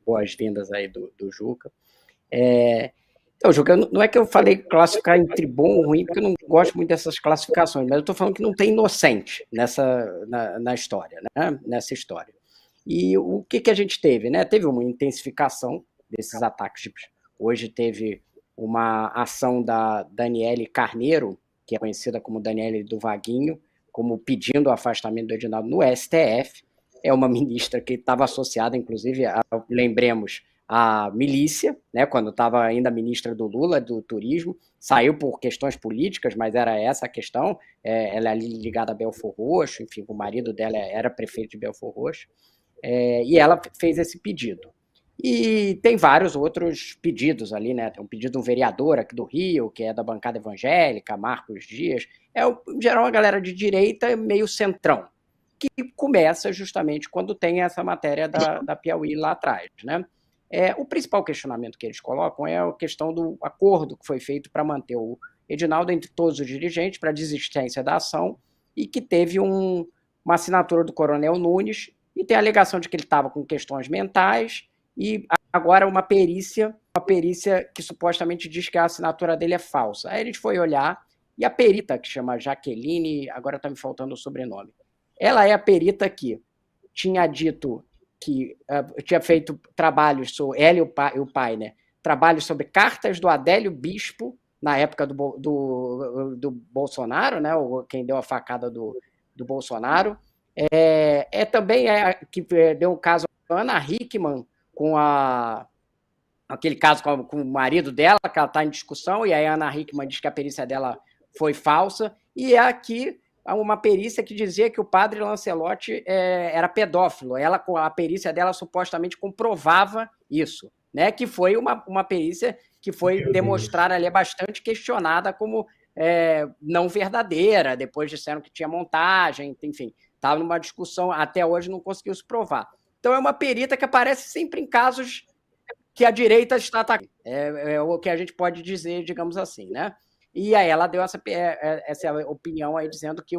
boas-vindas aí do Juca. Então, Juca, não é que eu falei classificar entre bom ou ruim, porque eu não gosto muito dessas classificações, mas eu estou falando que não tem inocente na história, né? Nessa história. E o que a gente teve, né? Teve uma intensificação desses ataques. Hoje teve uma ação da Daniele Carneiro, que é conhecida como Daniele do Vaguinho, como pedindo o afastamento do Edinaldo no STF. É uma ministra que estava associada, inclusive, lembremos, à milícia, né, quando estava ainda ministra do Lula, do turismo, saiu por questões políticas, mas era essa a questão. Ela é ligada a Belfor Roxo, enfim, o marido dela era prefeito de Belfor Roxo, e ela fez esse pedido. E tem vários outros pedidos ali, né? Tem um pedido de um vereador aqui do Rio, que é da bancada evangélica, Marcos Dias. Em geral, uma galera de direita meio centrão, que começa justamente quando tem essa matéria da Piauí lá atrás, né? O principal questionamento que eles colocam é a questão do acordo que foi feito para manter o Edinaldo entre todos os dirigentes para a desistência da ação e que teve uma assinatura do Coronel Nunes e tem a alegação de que ele estava com questões mentais e agora uma perícia que supostamente diz que a assinatura dele é falsa. Aí a gente foi olhar e a perita, que chama Jaqueline, agora está me faltando o sobrenome, ela é a perita que tinha dito que tinha feito trabalhos sobre, ela e o pai, né? Trabalhos sobre cartas do Adélio Bispo, na época do Bolsonaro, né? Quem deu a facada do Bolsonaro. Também que deu um caso Ana Hickman, com aquele caso com o marido dela, que ela está em discussão, e aí a Ana Hickman diz que a perícia dela foi falsa, e é aqui uma perícia que dizia que o padre Lancelotti era pedófilo. Ela, com a perícia dela, supostamente comprovava isso, né? Que foi uma perícia que foi demonstrada ali, bastante questionada como não verdadeira, depois disseram que tinha montagem, enfim, estava numa discussão, até hoje não conseguiu se provar. Então é uma perita que aparece sempre em casos que a direita está atacando. É o que a gente pode dizer, digamos assim, né? E aí ela deu essa opinião aí dizendo que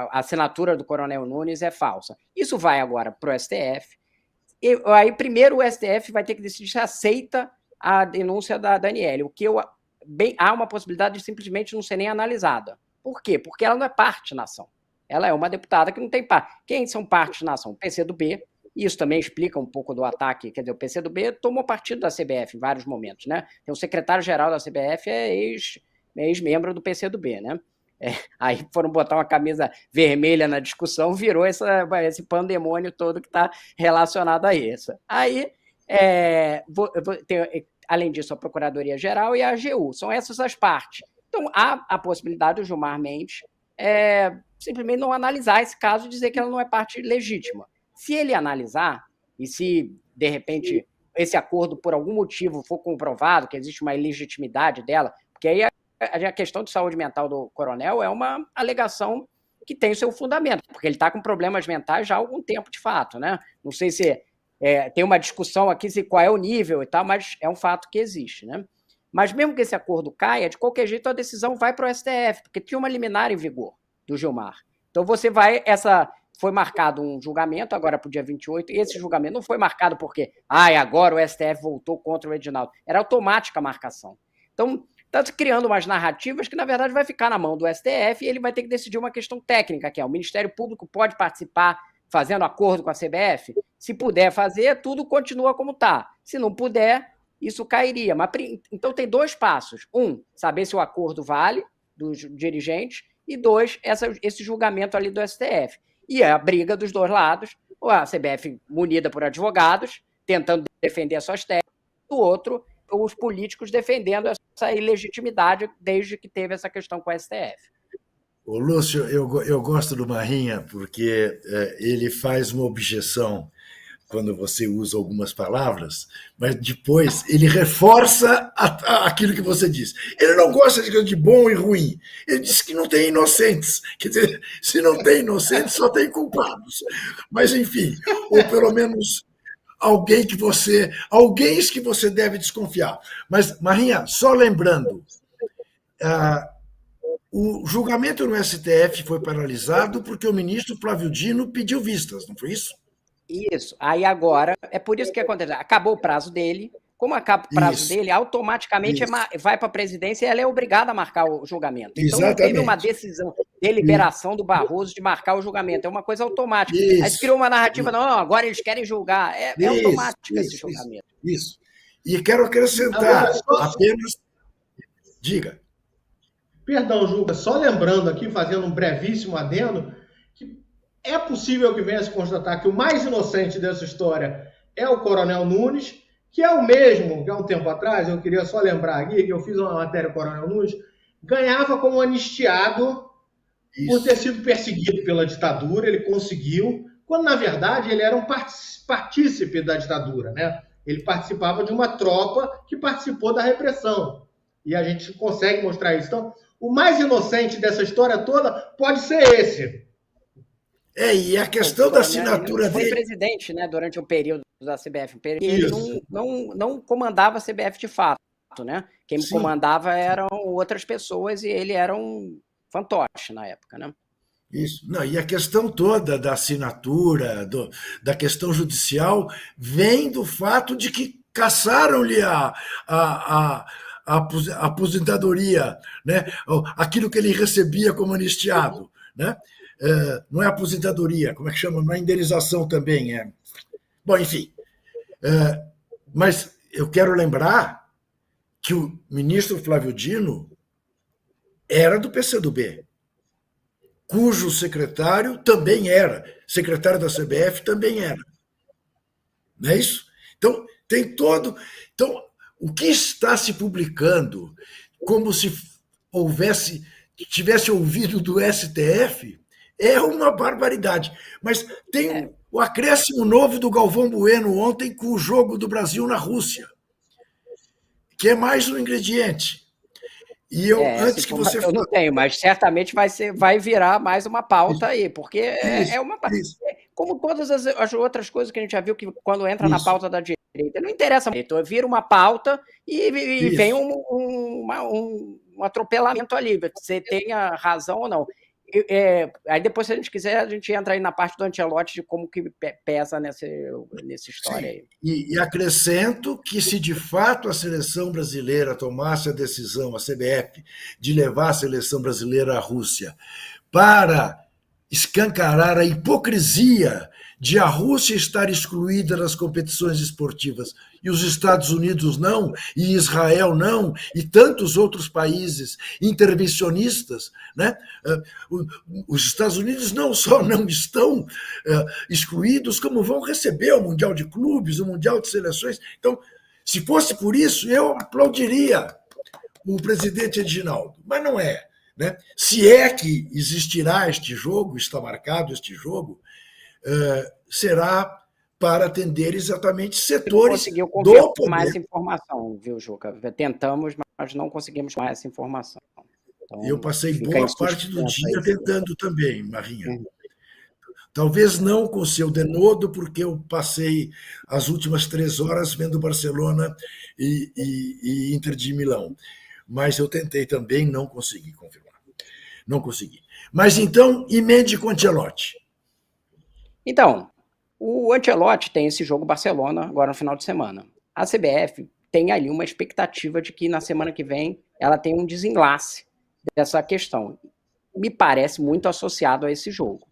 a assinatura do Coronel Nunes é falsa. Isso vai agora para o STF. E aí primeiro o STF vai ter que decidir se aceita a denúncia da Daniele, o que há uma possibilidade de simplesmente não ser nem analisada. Por quê? Porque ela não é parte na ação. Ela é uma deputada que não tem parte. Quem são parte na ação? O PCdoB. Isso também explica um pouco do ataque. Quer dizer, o PCdoB tomou partido da CBF em vários momentos, né? Tem o secretário-geral da CBF, ex-membro do PCdoB, né? Aí foram botar uma camisa vermelha na discussão, virou esse pandemônio todo que está relacionado a isso. Aí, além disso, a Procuradoria-Geral e a AGU. São essas as partes. Então, há a possibilidade do Gilmar Mendes simplesmente não analisar esse caso e dizer que ela não é parte legítima. Se ele analisar, e se, de repente, esse acordo, por algum motivo, for comprovado, que existe uma ilegitimidade dela, porque aí a questão de saúde mental do coronel é uma alegação que tem o seu fundamento, porque ele está com problemas mentais já há algum tempo, de fato, né? Não sei se tem uma discussão aqui se qual é o nível e tal, mas é um fato que existe, né? Mas mesmo que esse acordo caia, de qualquer jeito a decisão vai para o STF, porque tinha uma liminar em vigor do Gilmar. Então você vai, foi marcado um julgamento agora para o dia 28, e esse julgamento não foi marcado porque agora o STF voltou contra o Edinaldo. Era automática a marcação. Então, está criando umas narrativas que, na verdade, vai ficar na mão do STF e ele vai ter que decidir uma questão técnica, que é o Ministério Público pode participar fazendo acordo com a CBF? Se puder fazer, tudo continua como está. Se não puder, isso cairia. Então, tem dois passos. Um, saber se o acordo vale dos dirigentes, e dois, esse julgamento ali do STF. E a briga dos dois lados, a CBF munida por advogados, tentando defender as suas teses, do outro, os políticos defendendo essa ilegitimidade desde que teve essa questão com o STF. Ô, Lúcio, eu gosto do Marrinha porque ele faz uma objeção quando você usa algumas palavras, mas depois ele reforça aquilo que você diz. Ele não gosta de bom e ruim. Ele diz que não tem inocentes. Quer dizer, se não tem inocentes, só tem culpados. Mas, enfim, ou pelo menos alguém que você deve desconfiar. Mas, Marrinha, só lembrando, o julgamento no STF foi paralisado porque o ministro Flávio Dino pediu vistas, não foi isso? Isso. Aí agora, é por isso que acontece. Acabou o prazo dele. Como acaba o prazo Isso, dele, automaticamente isso. vai para a presidência e ela é obrigada a marcar o julgamento. Então não teve uma Exatamente. decisão, I- deliberação do Barroso de marcar o julgamento. É uma coisa automática. Aí se Isso, criou uma narrativa, i- não, agora eles querem julgar. É isso, automático esse isso, isso, julgamento. isso. E quero Agora, acrescentar apenas. Diga. perdão, Juca, só lembrando aqui, fazendo um brevíssimo adendo, que é possível que venha a se constatar que o mais inocente dessa história é o Coronel Nunes, que é o mesmo que há um tempo atrás, eu queria só lembrar aqui, que eu fiz uma matéria com o Coronel Nunes, ganhava como anistiado por ter Isso, sido perseguido pela ditadura, ele conseguiu, quando na verdade ele era um partícipe da ditadura, né? Ele participava de uma tropa que participou da repressão. E a gente consegue mostrar isso. Então, o mais inocente dessa história toda pode ser esse. e a O questão da coronel assinatura foi dele. presidente, né, durante o período da CBF. E ele Isso. não comandava a CBF de fato, né? Quem Sim, comandava eram outras pessoas e ele era um fantoche na época, né? isso. Não, e a questão toda da assinatura, da questão judicial, vem do fato de que cassaram-lhe a aposentadoria, né? Aquilo que ele recebia como anistiado. Né? Não é aposentadoria, como é que chama? Não é indenização também. Bom, enfim. Mas eu quero lembrar que o ministro Flávio Dino era do PCdoB, cujo secretário também era, secretário da CBF também era. Não é isso? Então, tem todo. Então, o que está se publicando, como se tivesse ouvido do STF, é uma barbaridade. Mas tem o acréscimo novo do Galvão Bueno ontem com o jogo do Brasil na Rússia, que é mais um ingrediente. E eu, Essa antes que você informação eu não fale. tenho, mas certamente vai virar mais uma pauta Isso, aí, porque isso, uma. isso, Como todas as outras coisas que a gente já viu que quando entra na isso, pauta da direita, não interessa muito, vira uma pauta e vem isso. um atropelamento ali, você tenha razão ou não. Aí depois, se a gente quiser, a gente entra aí na parte do Ancelotti de como que pesa nessa história Sim, aí. e acrescento que se de fato a seleção brasileira tomasse a decisão, a CBF, de levar a seleção brasileira à Rússia para escancarar a hipocrisia de a Rússia estar excluída das competições esportivas e os Estados Unidos não, e Israel não, e tantos outros países intervencionistas, né? Os Estados Unidos não só não estão excluídos, como vão receber o Mundial de Clubes, o Mundial de Seleções. Então, se fosse por isso, eu aplaudiria o presidente Edinaldo, mas não é. Né? Se é que existirá este jogo, está marcado este jogo, será para atender exatamente setores Conseguiu do confirmar poder. essa informação, viu, Juca? Tentamos, mas não conseguimos mais essa informação. Eu Então, passei fica em boa parte do suspenso aí. dia tentando também, Marinha. Uhum. Talvez não com o seu denodo, porque eu passei as últimas 3 horas vendo Barcelona e Inter de Milão. Mas eu tentei também, não consegui confirmar. Não consegui. Mas então, emende com Ancelotti. Então, o Ancelotti tem esse jogo Barcelona agora no final de semana. A CBF tem ali uma expectativa de que na semana que vem ela tenha um desenlace dessa questão. Me parece muito associado a esse jogo.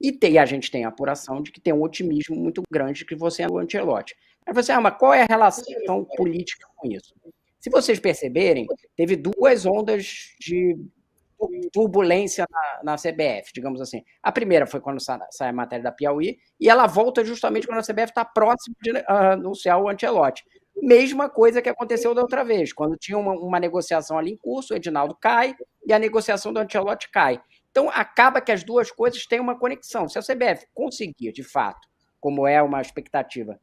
E a gente tem a apuração de que tem um otimismo muito grande de que você é o Ancelotti. Aí você, mas qual é a relação política com isso? Se vocês perceberem, teve 2 ondas de turbulência na CBF, digamos assim. A primeira foi quando sai a matéria da Piauí, e ela volta justamente quando a CBF está próxima de anunciar o Ancelotti. Mesma coisa que aconteceu da outra vez, quando tinha uma negociação ali em curso, o Edinaldo cai e a negociação do Ancelotti cai. Então, acaba que as duas coisas têm uma conexão. Se a CBF conseguir, de fato, como é uma expectativa,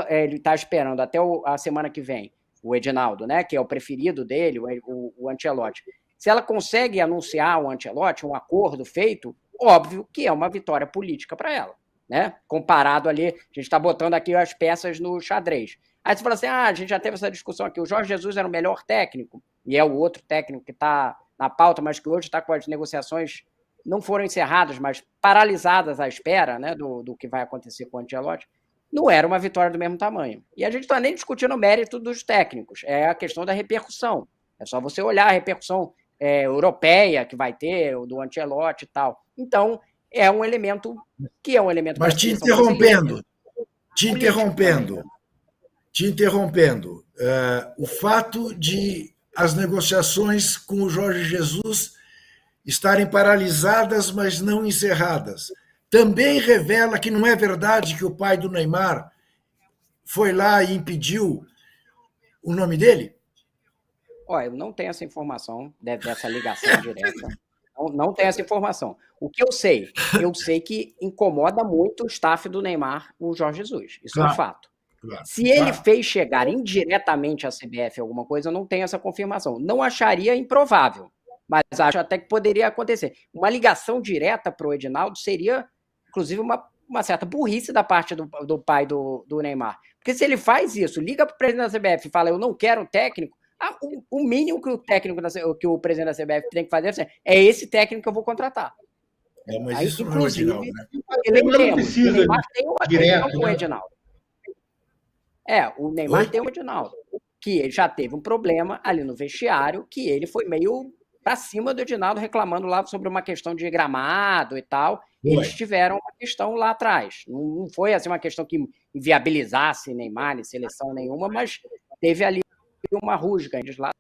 ele está esperando até a semana que vem, o Edinaldo, né, que é o preferido dele, o Ancelotti. Se ela consegue anunciar o Ancelotti, um acordo feito, óbvio que é uma vitória política para ela. Né? Comparado ali, a gente está botando aqui as peças no xadrez. Aí você fala assim, a gente já teve essa discussão aqui, o Jorge Jesus era o melhor técnico, e é o outro técnico que está na pauta, mas que hoje está com as negociações não foram encerradas, mas paralisadas à espera, né, do que vai acontecer com o Ancelotti, não era uma vitória do mesmo tamanho. E a gente não está nem discutindo o mérito dos técnicos, é a questão da repercussão. É só você olhar a repercussão europeia que vai ter, do Ancelotti e tal. Então, é um elemento que é um elemento... Mas te interrompendo, o fato de as negociações com o Jorge Jesus estarem paralisadas, mas não encerradas, também revela que não é verdade que o pai do Neymar foi lá e impediu o nome dele? Olha, eu não tenho essa informação dessa ligação direta. Não tenho essa informação. O que eu sei que incomoda muito o staff do Neymar, o Jorge Jesus. Isso é um fato. Se ele fez chegar indiretamente à CBF alguma coisa, eu não tenho essa confirmação. Não acharia improvável, mas acho até que poderia acontecer. Uma ligação direta para o Edinaldo seria, inclusive, uma certa burrice da parte do pai do Neymar. Porque se ele faz isso, liga para o presidente da CBF e fala, eu não quero um técnico, o mínimo que o presidente da CBF tem que fazer é esse técnico que eu vou contratar. Mas aí, isso inclusive, não é o Edinaldo, né? Lembremos, o Neymar tem uma questão com o Edinaldo. O Neymar tem o Edinaldo, que ele já teve um problema ali no vestiário, que ele foi meio para cima do Edinaldo, reclamando lá sobre uma questão de gramado e tal. Eles tiveram uma questão lá atrás. Não foi assim uma questão que inviabilizasse Neymar, nem seleção nenhuma, mas teve ali uma rusga eles lá